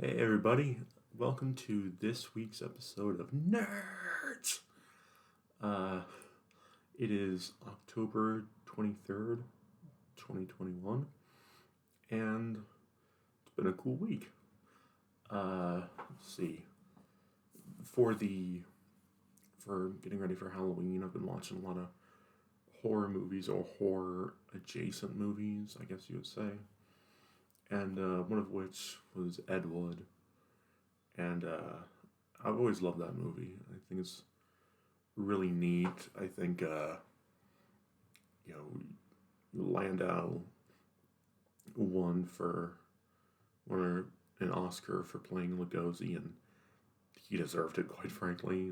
Hey everybody, welcome to this week's episode of Nerds. Uh, it is October 23rd, 2021, and it's been a cool week. Let's see. For the for getting ready for Halloween, I've been watching a lot of horror movies or horror adjacent movies, I guess you would say. And one of which was Ed Wood. And I've always loved that movie. I think it's really neat. I think you know Landau won an Oscar for playing Lugosi, and he deserved it. Quite frankly,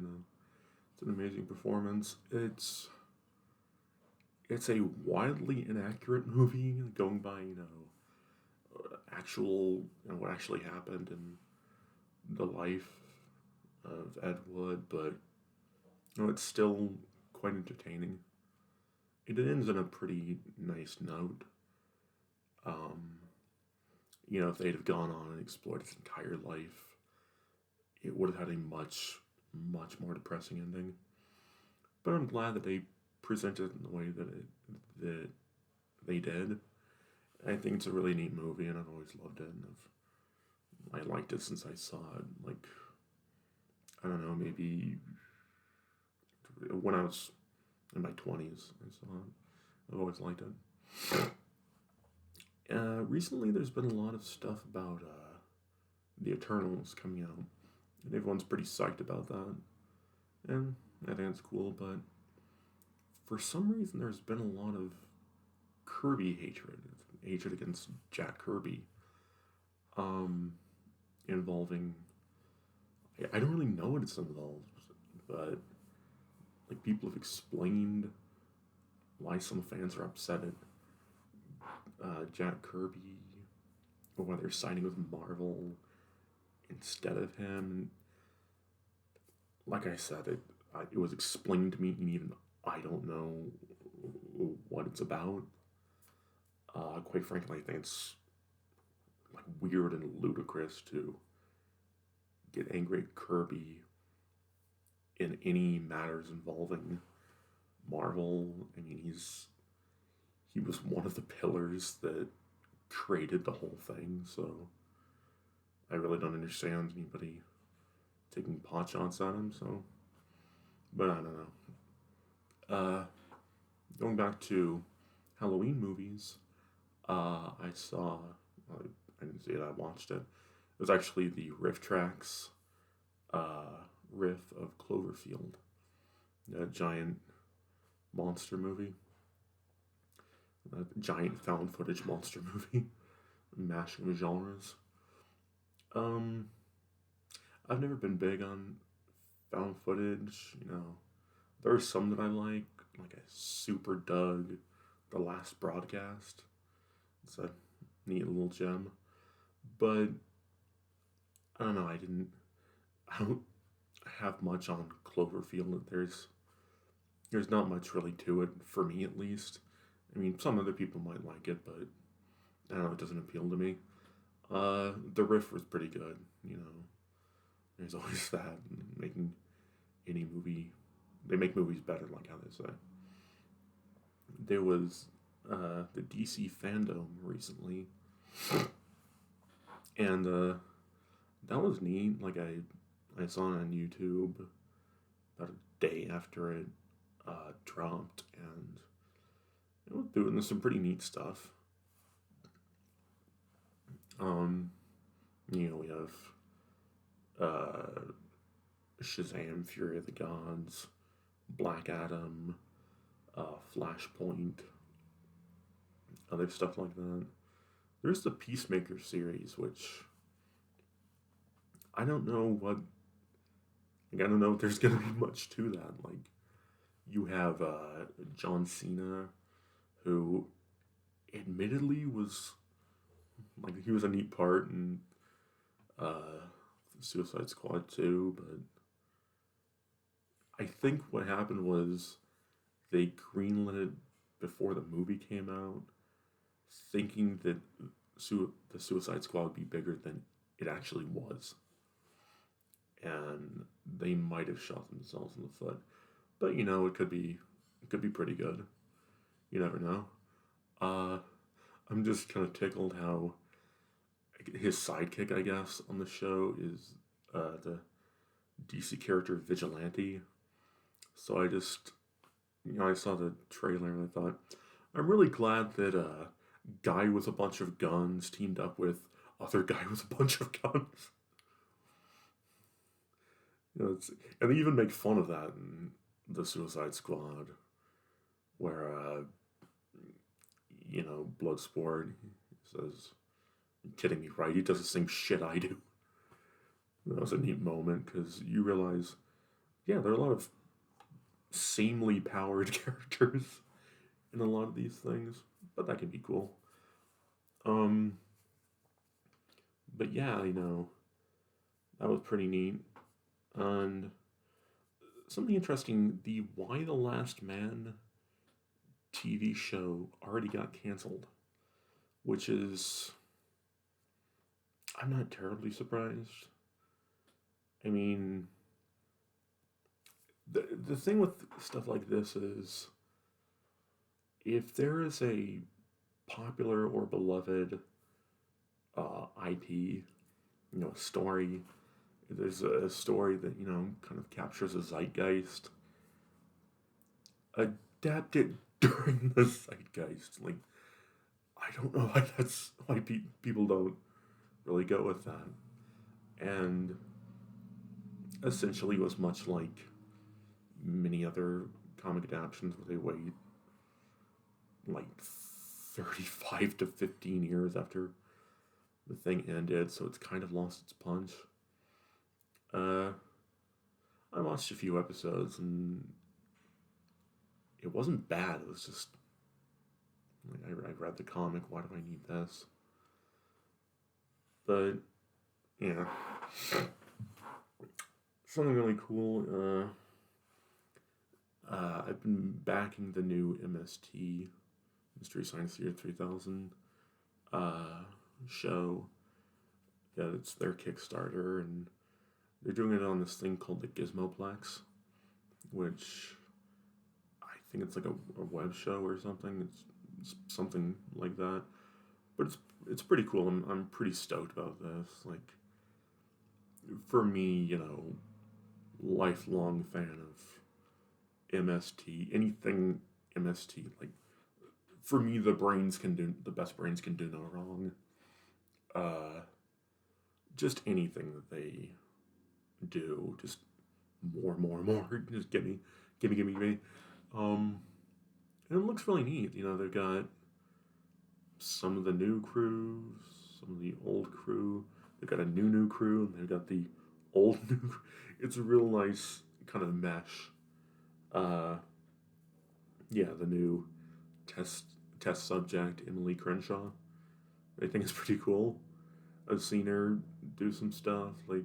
it's an amazing performance. It's a wildly inaccurate movie, going by actual what actually happened in the life of Ed Wood, but it's still quite entertaining. It ends on a pretty nice note. Um, if they'd have gone on and explored his entire life, it would have had a much, much more depressing ending. But I'm glad that they presented it in the way that they did. I think it's a really neat movie, and I've always loved it. And I liked it since I saw it. Like, I don't know, maybe when I was in my 20s, I saw it. I've always liked it. Recently, there's been a lot of stuff about the Eternals coming out, and everyone's pretty psyched about that. And I think it's cool, but for some reason, there's been a lot of Kirby hatred against Jack Kirby, involving. I don't really know what it's involved, but like people have explained why some fans are upset at Jack Kirby, or why they're signing with Marvel instead of him. Like I said, it was explained to me, and even I don't know what it's about. Quite frankly, I think it's like weird and ludicrous to get angry at Kirby in any matters involving Marvel. I mean, he was one of the pillars that created the whole thing, so I really don't understand anybody taking pot shots at him. So, but I don't know. Going back to Halloween movies, I saw. I didn't see it. I watched it. It was actually the riff tracks, riff of Cloverfield, the giant monster movie, a giant found footage monster movie, mashing genres. Um, I've never been big on found footage. There are some that I like a Super Doug, The Last Broadcast. It's a neat little gem, but I don't know. I don't have much on Cloverfield. There's not much really to it for me, at least. I mean, some other people might like it, but I don't know. It doesn't appeal to me. The riff was pretty good. There's always that making any movie. They make movies better, like how they say. There was the DC fandom recently, and that was neat. Like I saw it on YouTube about a day after it dropped, and it was doing some pretty neat stuff. We have Shazam, Fury of the Gods, Black Adam, Flashpoint, other stuff like that. There's the Peacemaker series, which I don't know what. Like, I don't know if there's gonna be much to that. Like, you have John Cena, who admittedly was like he was a neat part in Suicide Squad 2, but I think what happened was they greenlit it before the movie came out, thinking that the Suicide Squad would be bigger than it actually was. And they might have shot themselves in the foot. But it could be pretty good. You never know. Uh, I'm just kind of tickled how his sidekick, I guess, on the show is the DC character Vigilante. So I just, I saw the trailer and I thought, I'm really glad that guy with a bunch of guns teamed up with other guy with a bunch of guns. And they even make fun of that in the Suicide Squad, where Bloodsport says, "You kidding me, right? He does the same shit I do." That was a neat moment because you realize, yeah, there are a lot of samely powered characters in a lot of these things, but that can be cool. But yeah, that was pretty neat. And something interesting, the Y the Last Man TV show already got canceled, which is, I'm not terribly surprised. I mean, the thing with stuff like this is, if there is a popular or beloved IP, story, there's a story that, kind of captures a zeitgeist, adapt it during the zeitgeist. Like, I don't know why people don't really go with that. And essentially it was much like many other comic adaptations where they wait like 35 to 15 years after the thing ended, so it's kind of lost its punch. I watched a few episodes and it wasn't bad. It was just like, I read the comic. Why do I need this? But yeah, something really cool. I've been backing the new MST, Mystery Science Theater 3000 show. Yeah, it's their Kickstarter, and they're doing it on this thing called the Gizmoplex, which I think it's like a web show or something. It's something like that, but it's pretty cool. I'm pretty stoked about this. Like, for me, lifelong fan of MST. Anything MST, like, for me, the best brains can do no wrong. Just anything that they do, just more, just give me. And it looks really neat. They've got some of the new crew, some of the old crew. They've got a new crew, and they've got the old new. It's a real nice kind of mesh. Yeah, the new test subject, Emily Crenshaw. I think it's pretty cool. I've seen her do some stuff. Like,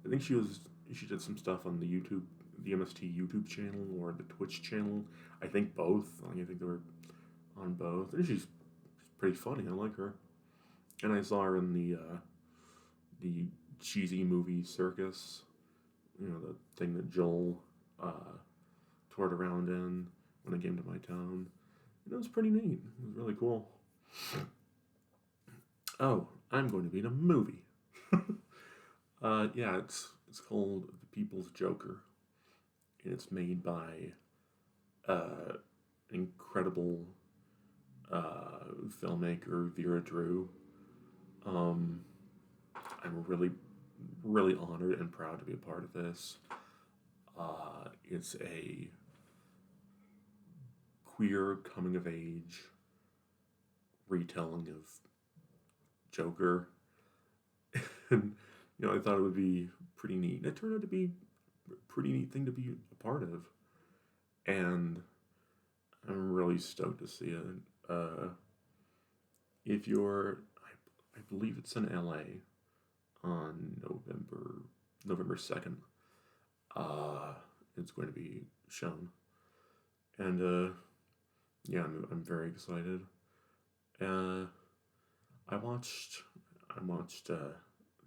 I think she did some stuff on the MST YouTube channel or the Twitch channel. I think both. I think they were on both. And she's pretty funny. I like her. And I saw her in the cheesy movie Circus. The thing that Joel toured around in when I came to my town. And it was pretty neat. It was really cool. Oh, I'm going to be in a movie. Yeah, it's called The People's Joker, and it's made by an incredible filmmaker, Vera Drew. I'm really, really honored and proud to be a part of this. It's a queer coming-of-age retelling of Joker. And, I thought it would be pretty neat. And it turned out to be a pretty neat thing to be a part of. And I'm really stoked to see it. If you're, I believe it's in LA on November 2nd. It's going to be shown. And, yeah, I'm very excited. I watched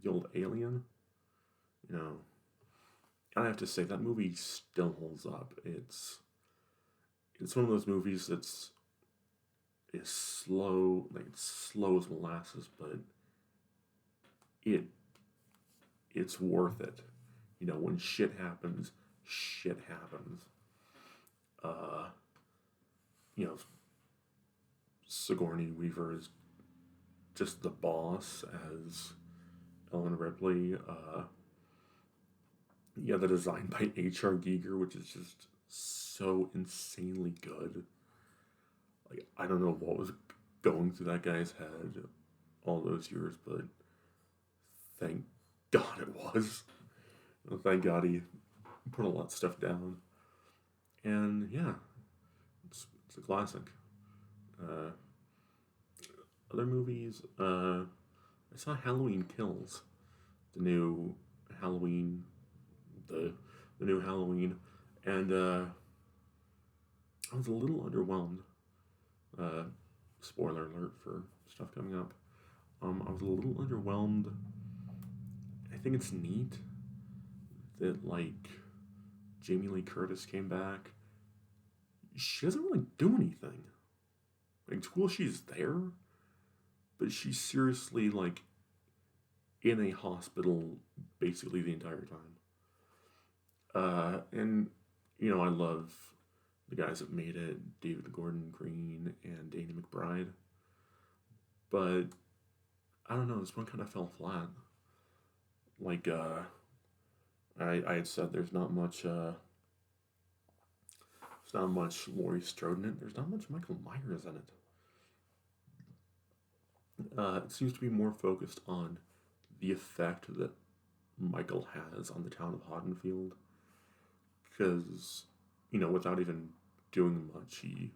the old Alien, you know, I have to say that movie still holds up. It's one of those movies that's is slow, like it's slow as molasses, but it it's worth it. You know, when shit happens, shit happens. Uh, you know, Sigourney Weaver is just the boss as Ellen Ripley. Yeah, the design by H.R. Giger, which is just so insanely good. Like, I don't know what was going through that guy's head all those years, but thank God it was. Well, thank God he put a lot of stuff down. And yeah, it's a classic. Uh, Other movies, I saw Halloween Kills, the new Halloween, the new Halloween, and I was a little underwhelmed. Uh, Spoiler alert for stuff coming up. I was a little underwhelmed. I think it's neat that like Jamie Lee Curtis came back. She doesn't really do anything. Like, it's cool she's there, but she's seriously like in a hospital basically the entire time. And you know, I love the guys that made it, David Gordon Green and Danny McBride. But I don't know, this one kind of fell flat. Like, I had said there's not much Laurie Strode in it. There's not much Michael Myers in it. It seems to be more focused on the effect that Michael has on the town of Haddonfield. Because, you know, without even doing much, he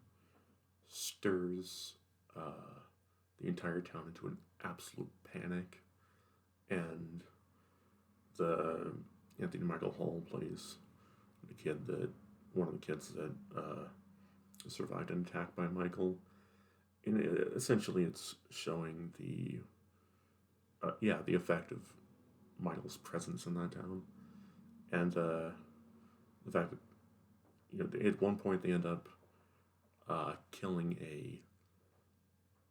stirs the entire town into an absolute panic. And the Anthony Michael Hall plays one of the kids that survived an attack by Michael. And essentially, it's showing the effect of Michael's presence in that town, and the fact that, you know, at one point they end up killing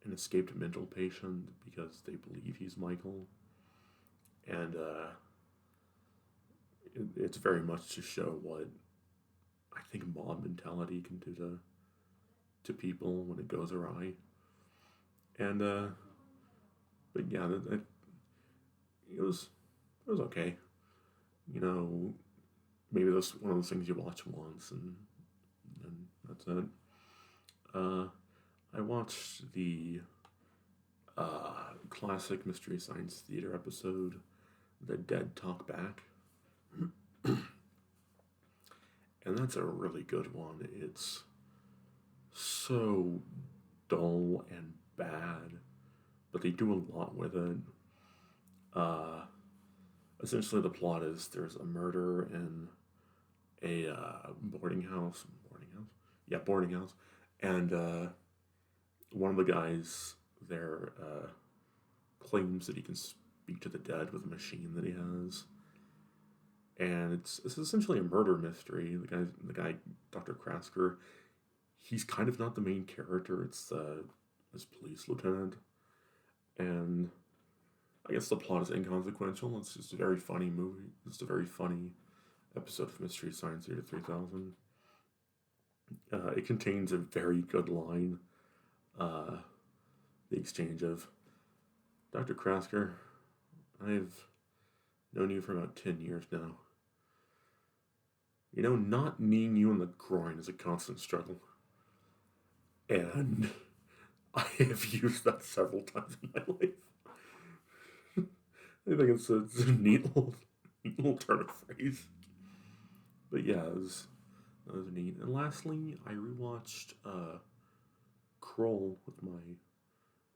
an escaped mental patient because they believe he's Michael, and it's very much to show what I think mob mentality can do to people when it goes awry. And but yeah, it was okay. You know, maybe that's one of those things you watch once and that's it. I watched the classic Mystery Science Theater episode, The Dead Talk Back. And that's a really good one. It's so dull and bad, but they do a lot with it. Essentially, the plot is there's a murder in a boarding house, and one of the guys there claims that he can speak to the dead with a machine that he has, and it's essentially a murder mystery. The guy, Dr. Krasker, he's kind of not the main character. It's this police lieutenant, and I guess the plot is inconsequential. It's just a very funny movie. It's a very funny episode of Mystery Science Theater 3000. It contains a very good line. The exchange of, Dr. Krasker, I've known you for about 10 years now. You know, not kneeing you in the groin is a constant struggle. And I have used that several times in my life. I think it's a neat little turn of phrase. But yeah, that was neat. And lastly, I rewatched Krull with my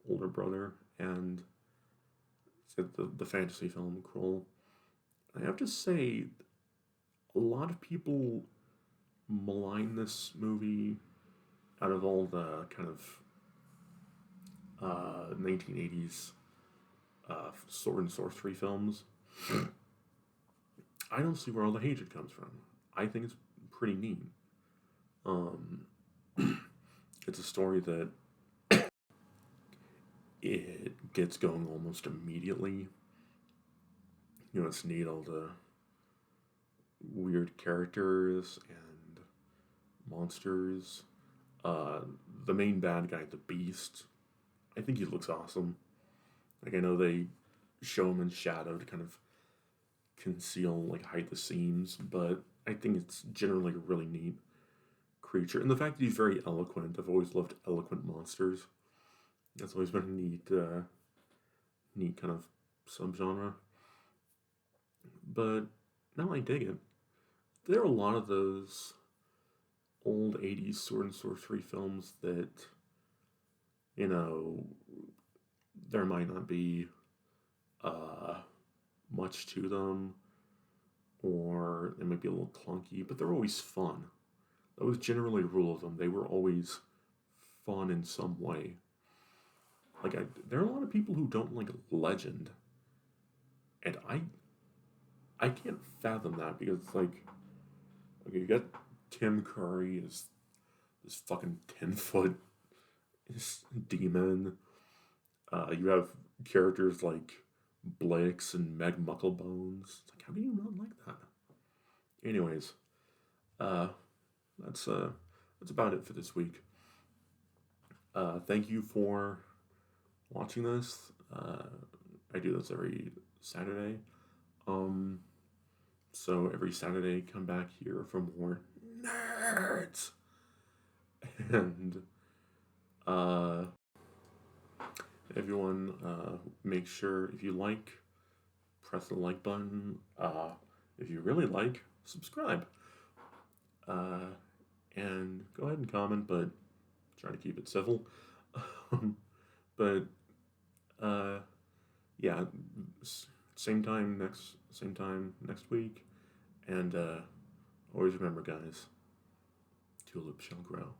older brother, and it's the fantasy film Krull. I have to say, a lot of people malign this movie out of all the kind of 1980s sword and sorcery films, I don't see where all the hatred comes from. I think it's pretty neat. Um, it's a story that it gets going almost immediately. You know, it's neat, all the weird characters and monsters. Uh, the main bad guy, the Beast, I think he looks awesome. Like, I know they show him in shadow to kind of conceal, like, hide the seams, but I think it's generally a really neat creature. And the fact that he's very eloquent, I've always loved eloquent monsters. That's always been a neat kind of subgenre. But now I dig it. There are a lot of those old 80s sword and sorcery films that, you know, there might not be much to them, or they might be a little clunky, but they're always fun. That was generally a rule of them. They were always fun in some way. Like, there are a lot of people who don't like Legend, and I can't fathom that, because it's like, okay, you got Tim Curry as this fucking 10-foot demon. You have characters like Blix and Meg Mucklebones. It's like, how do you not like that? Anyways, uh, that's about it for this week. Thank you for watching this. I do this every Saturday. So every Saturday, come back here for more nerds. And everyone, make sure, if you like, press the like button. If you really like, subscribe. And go ahead and comment, but try to keep it civil. But yeah, same time next week. And always remember, guys, tulips shall grow.